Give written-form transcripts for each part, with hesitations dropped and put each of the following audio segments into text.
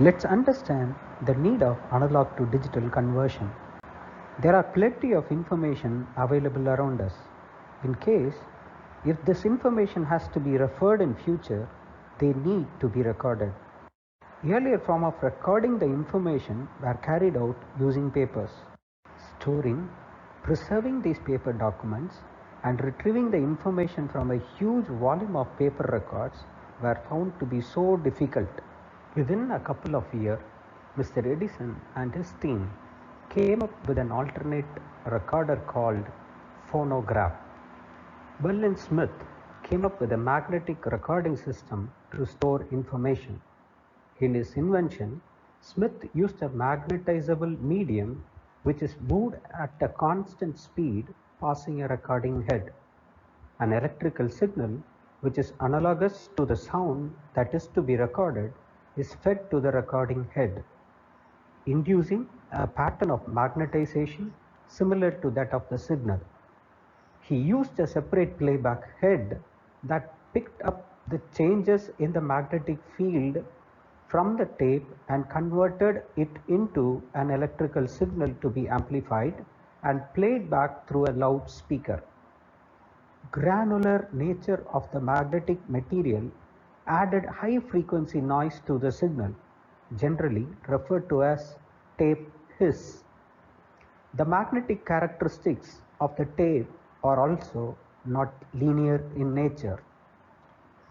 Let's understand the need of analog to digital conversion. There are plenty of information available around us. In case, if this information has to be referred in future, they need to be recorded. Earlier form of recording the information were carried out using papers. Storing, preserving these paper documents and retrieving the information from a huge volume of paper records were found to be so difficult. Within a couple of years, Mr. Edison and his team came up with an alternate recorder called phonograph. Bell and Smith came up with a magnetic recording system to store information. In his invention, Smith used a magnetizable medium which is moved at a constant speed passing a recording head. An electrical signal which is analogous to the sound that is to be recorded is fed to the recording head, inducing a pattern of magnetization similar to that of the signal. He used a separate playback head that picked up the changes in the magnetic field from the tape and converted it into an electrical signal to be amplified and played back through a loudspeaker. Granular nature of the magnetic material added high frequency noise to the signal, generally referred to as tape hiss. The magnetic characteristics of the tape are also not linear in nature.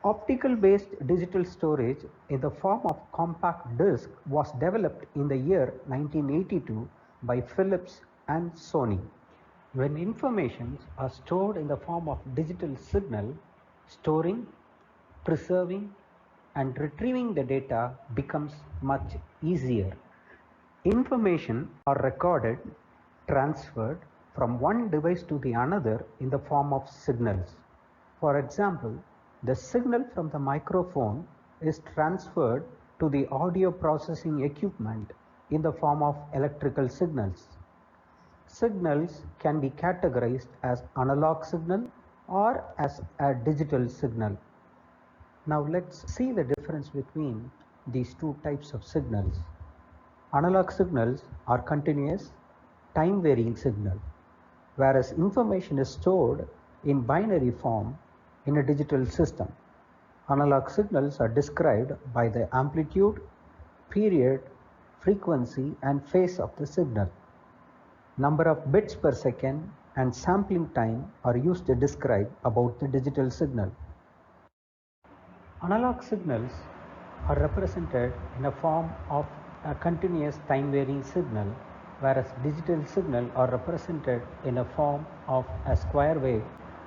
Optical-based digital storage in the form of compact disc was developed in the year 1982 by Philips and Sony. When informations are stored in the form of digital signal, storing, preserving, and retrieving the data becomes much easier. Information are recorded, transferred from one device to the another in the form of signals. For example, the signal from the microphone is transferred to the audio processing equipment in the form of electrical signals. Signals can be categorized as analog signal or as a digital signal. Now let's see the difference between these two types of signals. Analog signals are continuous, time-varying signal, whereas information is stored in binary form in a digital system. Analog signals are described by the amplitude, period, frequency, and phase of the signal. Number of bits per second and sampling time are used to describe about the digital signal. Analog signals are represented in a form of a continuous time-varying signal, whereas digital signal are represented in a form of a square wave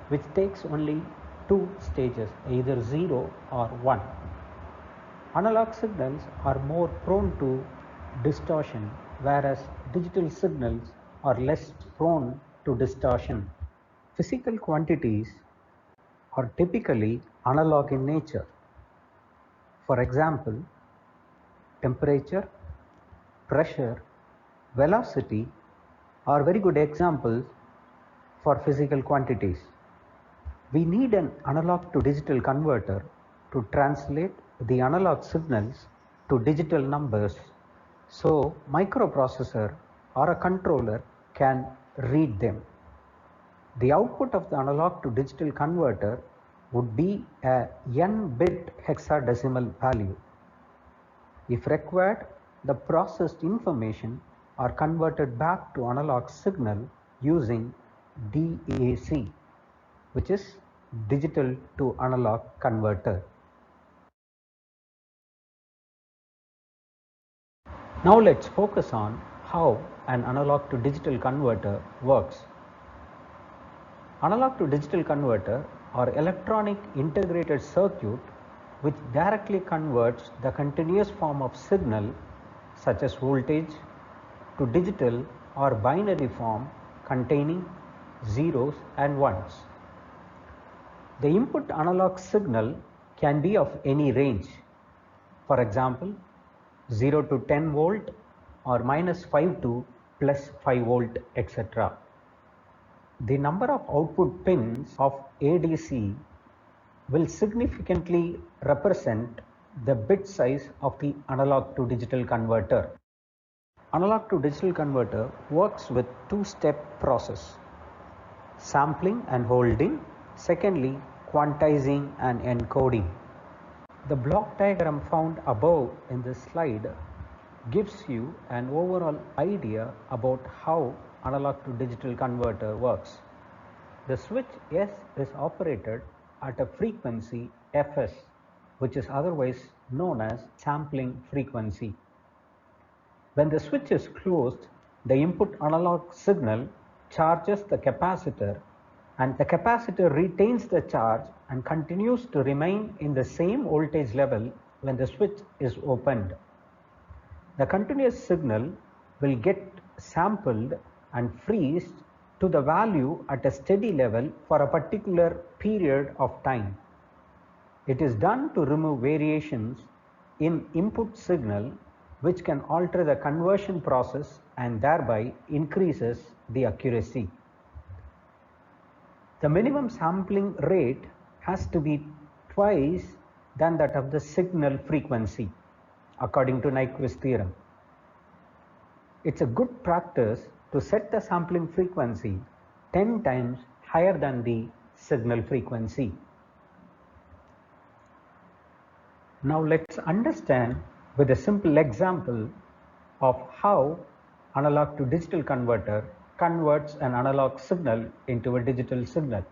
which takes only two stages, either 0 or 1. Analog signals are more prone to distortion, whereas digital signals are less prone to distortion. Physical quantities are typically analog in nature. For example, temperature, pressure, velocity are very good examples for physical quantities. We need an analog to digital converter to translate the analog signals to digital numbers so microprocessor or a controller can read them. The output of the analog to digital converter would be a n-bit hexadecimal value. If required, the processed information are converted back to analog signal using DAC, which is digital to analog converter. Now let's focus on how an analog to digital converter works. Analog to digital converter are electronic integrated circuit which directly converts the continuous form of signal such as voltage to digital or binary form containing zeros and ones. The input analog signal can be of any range. For example, 0 to 10 volt or -5 to +5 volt, etc. The number of output pins of ADC will significantly represent The bit size of the analog to digital converter. Analog to digital converter works with two-step process: sampling and holding, secondly quantizing and encoding. The block diagram found above in this slide gives you an overall idea about how analog to digital converter works. The switch S is operated at a frequency Fs, which is otherwise known as sampling frequency. When the switch is closed, the input analog signal charges the capacitor, and the capacitor retains the charge and continues to remain in the same voltage level when the switch is opened. The continuous signal will get sampled and freezed to the value at a steady level for a particular period of time. It is done to remove variations in input signal which can alter the conversion process and thereby increases the accuracy. The minimum sampling rate has to be twice than that of the signal frequency, according to Nyquist theorem. It's a good practice to set the sampling frequency 10 times higher than the signal frequency. Now let's understand with a simple example of how analog to digital converter converts an analog signal into a digital signal.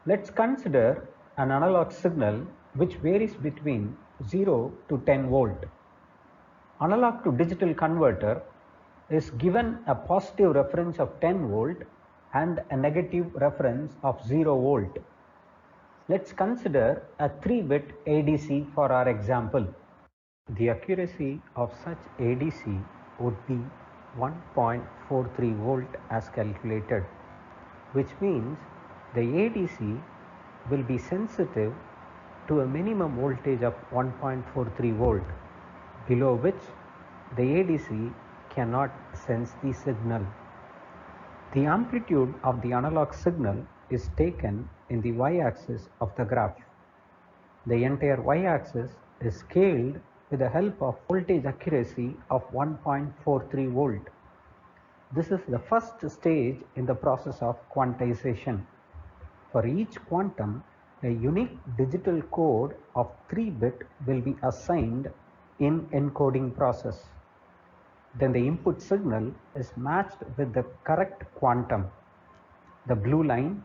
Let's consider an analog signal which varies between 0 to 10 volt. Analog to digital converter is given a positive reference of 10 volt and a negative reference of 0 volt. Let's consider a 3-bit ADC for our example. The accuracy of such ADC would be 1.43 volt as calculated, which means the ADC will be sensitive to a minimum voltage of 1.43 volt, below which the ADC cannot sense the signal. The amplitude of the analog signal is taken in the y-axis of the graph. The entire y-axis is scaled with the help of voltage accuracy of 1.43 volt. This is the first stage in the process of quantization. For each quantum, a unique digital code of 3-bit will be assigned in encoding process. Then the input signal is matched with the correct quantum. The blue line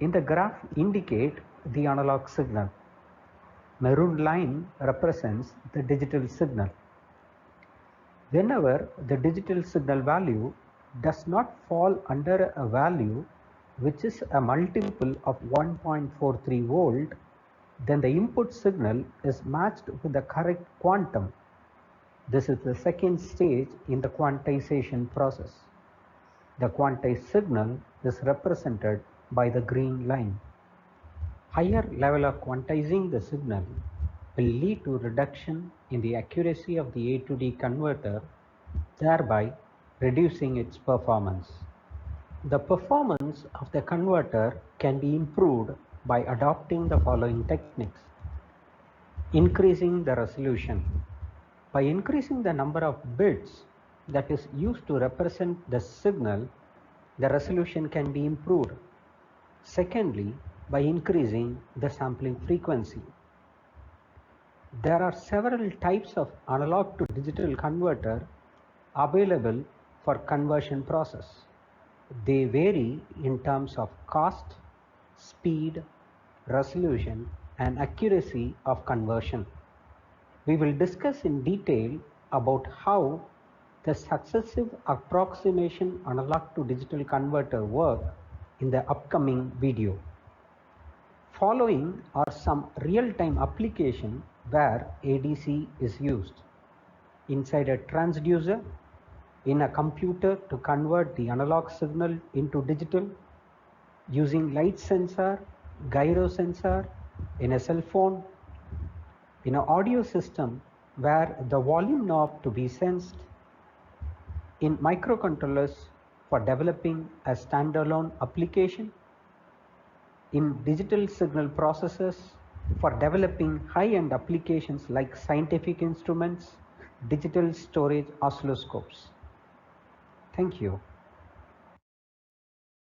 in the graph indicate the analog signal. Maroon line represents the digital signal. Whenever the digital signal value does not fall under a value which is a multiple of 1.43 volt, then the input signal is matched with the correct quantum. This is the second stage in the quantization process. The quantized signal is represented by the green line. Higher level of quantizing the signal will lead to reduction in the accuracy of the A to D converter, thereby reducing its performance. The performance of the converter can be improved by adopting the following techniques. Increasing the resolution. By increasing the number of bits that is used to represent the signal, the resolution can be improved. Secondly, by increasing the sampling frequency. There are several types of analog to digital converter available for conversion process. They vary in terms of cost, speed, resolution, and accuracy of conversion. We will discuss in detail about how the successive approximation analog to digital converter work in the upcoming video. Following are some real-time application where ADC is used. Inside a transducer, in a computer to convert the analog signal into digital, using light sensor, gyro sensor, in a cell phone, in an audio system where the volume knob to be sensed, in microcontrollers for developing a standalone application, in digital signal processors, for developing high-end applications like scientific instruments, digital storage oscilloscopes. Thank you.